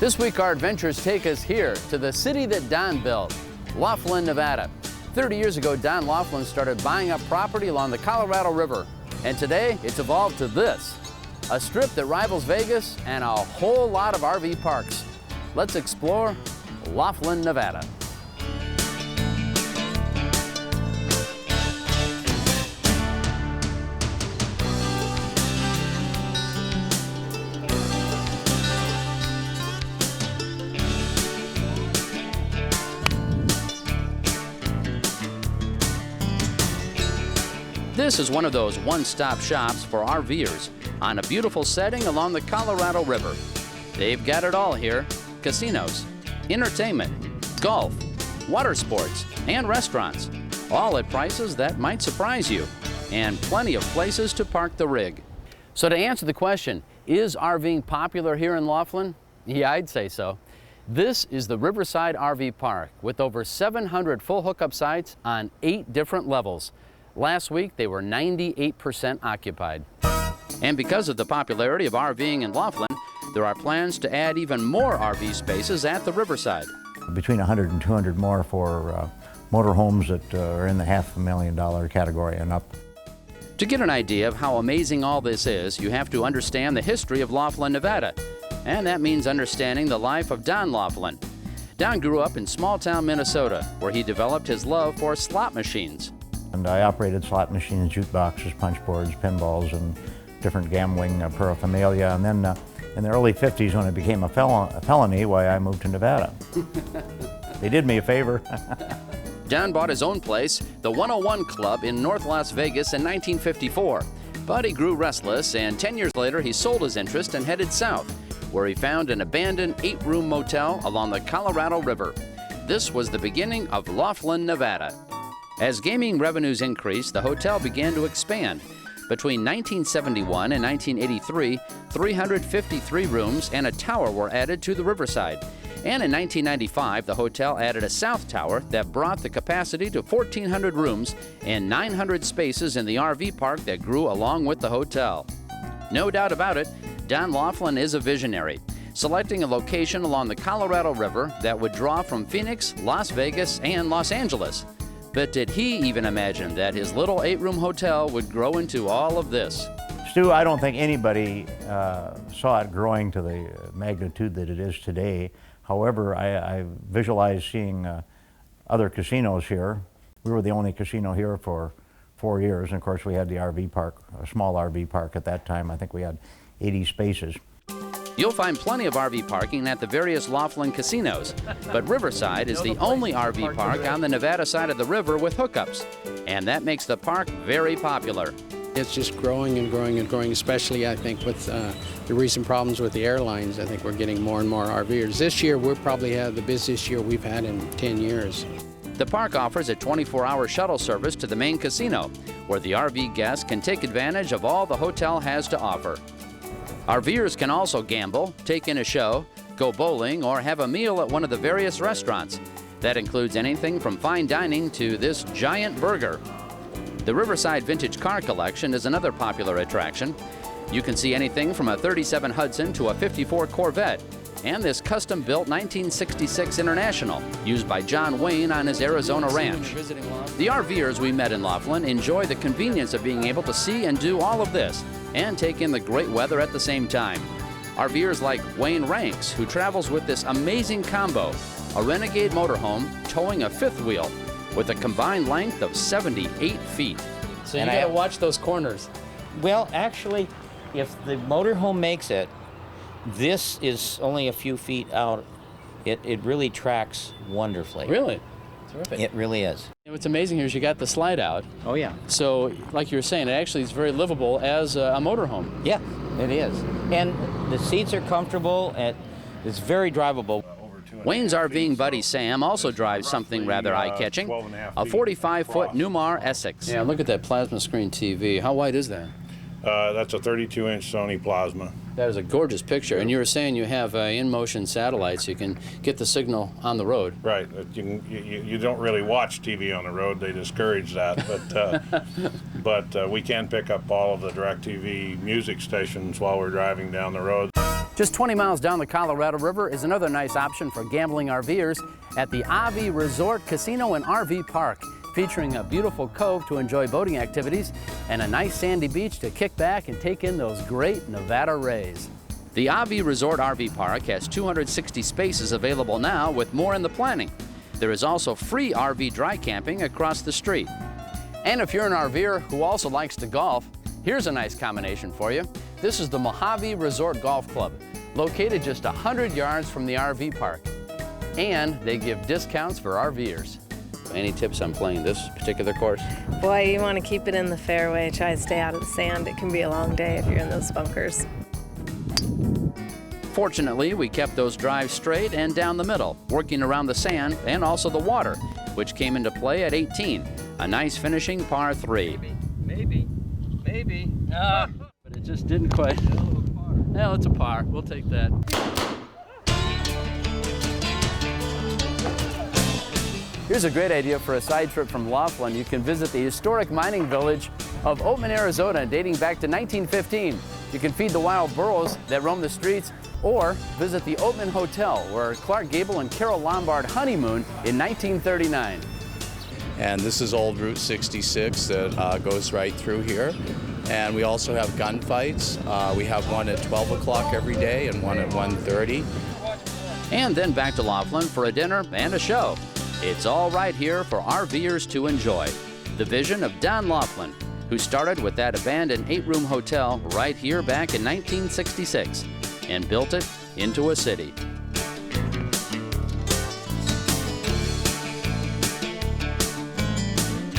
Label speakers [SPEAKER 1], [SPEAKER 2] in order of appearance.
[SPEAKER 1] This week our adventures take us here to the city that Don built, Laughlin, Nevada. 30 years ago, Don Laughlin started buying up property along the Colorado River. And today, it's evolved to this, a strip that rivals Vegas and a whole lot of RV parks. Let's explore Laughlin, Nevada. This is one of those one-stop shops for RVers on a beautiful setting along the Colorado River. They've got it all here: casinos, entertainment, golf, water sports, and restaurants, all at prices that might surprise you, and plenty of places to park the rig. So to answer the question, is RVing popular here in Laughlin? Yeah, I'd say so. This is the Riverside RV Park with over 700 full hookup sites on 8 different levels. Last week, they were 98% occupied. And because of the popularity of RVing in Laughlin, there are plans to add even more RV spaces at the Riverside.
[SPEAKER 2] Between 100 and 200 more for motorhomes that are in the $500,000 category and up.
[SPEAKER 1] To get an idea of how amazing all this is, you have to understand the history of Laughlin, Nevada. And that means understanding the life of Don Laughlin. Don grew up in small-town Minnesota, where he developed his love for slot machines.
[SPEAKER 2] And I operated slot machines, jukeboxes, punch boards, pinballs, and different gambling paraphernalia. And then in the early 50s, when it became a felony, why I moved to Nevada. They did me a favor.
[SPEAKER 1] Don bought his own place, the 101 Club in North Las Vegas in 1954. But he grew restless, and 10 years later, he sold his interest and headed south, where he found an abandoned 8-room motel along the Colorado River. This was the beginning of Laughlin, Nevada. As gaming revenues increased, the hotel began to expand. Between 1971 and 1983, 353 rooms and a tower were added to the Riverside. And in 1995, the hotel added a south tower that brought the capacity to 1,400 rooms and 900 spaces in the RV park that grew along with the hotel. No doubt about it, Don Laughlin is a visionary, selecting a location along the Colorado River that would draw from Phoenix, Las Vegas, and Los Angeles. But did he even imagine that his little 8-room hotel would grow into all of this?
[SPEAKER 2] Stu, I don't think anybody saw it growing to the magnitude that it is today. However, I visualized seeing other casinos here. We were the only casino here for 4 years, and of course we had the RV park, a small RV park at that time. I think we had 80 spaces.
[SPEAKER 1] You'll find plenty of RV parking at the various Laughlin casinos, but Riverside is the only RV park on the Nevada side of the river with hookups, and that makes the park very popular.
[SPEAKER 3] It's just growing and growing and growing, especially I think with the recent problems with the airlines. I think we're getting more and more RVers. This year we'll probably have the busiest year we've had in 10 years.
[SPEAKER 1] The park offers a 24-hour shuttle service to the main casino, where the RV guests can take advantage of all the hotel has to offer. RVers can also gamble, take in a show, go bowling, or have a meal at one of the various restaurants. That includes anything from fine dining to this giant burger. The Riverside Vintage Car Collection is another popular attraction. You can see anything from a 37 Hudson to a 54 Corvette, and this custom-built 1966 International, used by John Wayne on his Arizona ranch. The RVers we met in Laughlin enjoy the convenience of being able to see and do all of this, and take in the great weather at the same time. RVers like Wayne Ranks, who travels with this amazing combo, a Renegade motorhome towing a fifth wheel with a combined length of 78 feet. So you gotta watch those corners.
[SPEAKER 4] Well, actually, if the motorhome makes it, this is only a few feet out. It really tracks wonderfully.
[SPEAKER 1] Really? Terrific.
[SPEAKER 4] It really is.
[SPEAKER 1] What's amazing here is you got the slide out.
[SPEAKER 4] Oh, yeah.
[SPEAKER 1] So, like you were saying, it actually is very livable as a motorhome.
[SPEAKER 4] Yeah, it is. And the seats are comfortable, and it's very drivable.
[SPEAKER 1] Wayne's RVing buddy Sam also drives something rather eye-catching, a 45-foot Newmar Essex. Yeah, look at that plasma screen TV. How wide is that?
[SPEAKER 5] That's a 32-inch Sony plasma.
[SPEAKER 1] That is a gorgeous picture. And you were saying you have in-motion satellites, so you can get the signal on the road.
[SPEAKER 5] Right. You don't really watch TV on the road. They discourage that. But we can pick up all of the DirecTV music stations while we're driving down the road.
[SPEAKER 1] Just 20 miles down the Colorado River is another nice option for gambling RVers at the RV Resort Casino and RV Park, featuring a beautiful cove to enjoy boating activities and a nice sandy beach to kick back and take in those great Nevada rays. The RV Resort RV Park has 260 spaces available now, with more in the planning. There is also free RV dry camping across the street. And if you're an RVer who also likes to golf, here's a nice combination for you. This is the Mojave Resort Golf Club, located just 100 yards from the RV park. And they give discounts for RVers. Any tips on playing this particular course?
[SPEAKER 6] Boy, you want to keep it in the fairway. Try to stay out of the sand. It can be a long day if you're in those bunkers.
[SPEAKER 1] Fortunately, we kept those drives straight and down the middle, working around the sand and also the water, which came into play at 18. A nice finishing par 3.
[SPEAKER 7] Maybe.
[SPEAKER 1] But it just didn't quite. No, it's a par. We'll take that. Here's a great idea for a side trip from Laughlin. You can visit the historic mining village of Oatman, Arizona, dating back to 1915. You can feed the wild burros that roam the streets, or visit the Oatman Hotel, where Clark Gable and Carol Lombard honeymooned in 1939.
[SPEAKER 8] And this is old Route 66 that goes right through here. And we also have gunfights. We have one at 12 o'clock every day and one at 1:30.
[SPEAKER 1] And then back to Laughlin for a dinner and a show. It's all right here for RVers to enjoy. The vision of Don Laughlin, who started with that abandoned 8-room hotel right here back in 1966 and built it into a city.